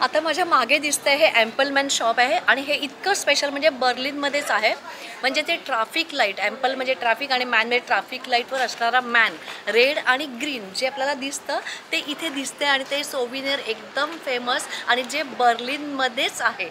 आता माझ्या मागे दिसतंय हे ॲम्पलमॅन शॉप आहे आणि हे इतकं स्पेशल म्हणजे बर्लिनमध्येच आहे. म्हणजे ते ट्रॅफिक लाईट, ॲम्पल म्हणजे ट्रॅफिक आणि मॅन म्हणजे ट्रॅफिक लाईटवर असणारा मॅन, रेड आणि ग्रीन जे आपल्याला दिसतं ते इथे दिसते आणि ते सोविनियर एकदम फेमस आणि जे बर्लिनमध्येच आहे.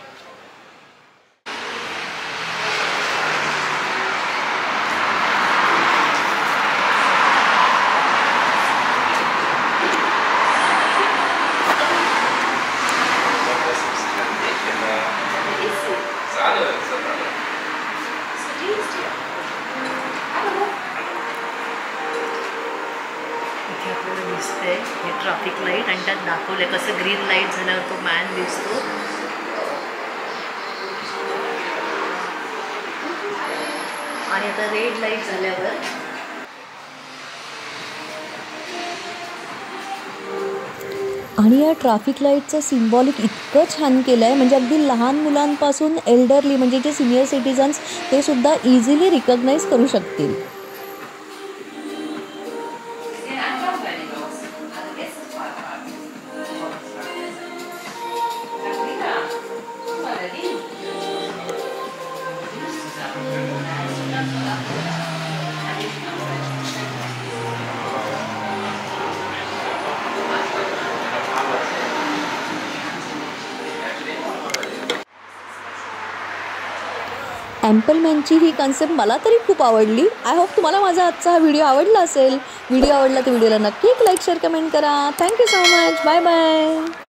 इथे आपल्याला दिसतंय हे ट्रॅफिक लाईट आणि त्यात दाखवलंय कसं ग्रीन लाईट झाल्यावर तो मॅन दिसतो. आणि आता रेड लाईट झाल्यावर आणि या ट्रॅफिक लाईटचं सिम्बॉलिक इतकं छान केलं आहे, म्हणजे अगदी लहान मुलांपासून एल्डरली म्हणजे जे सिनियर सिटिझन्स ते सुद्धा इझिली रिकग्नाइज करू शकतील. ॲम्पलमॅनची ही कन्सेप्ट मला तरी खूप आवडली. आय होप तुम्हाला माझा आजचा हा व्हिडिओ आवडला असेल. व्हिडिओ आवडला तर व्हिडिओला नक्की एक लाईक शेअर कमेंट करा. Thank you so much. Bye bye.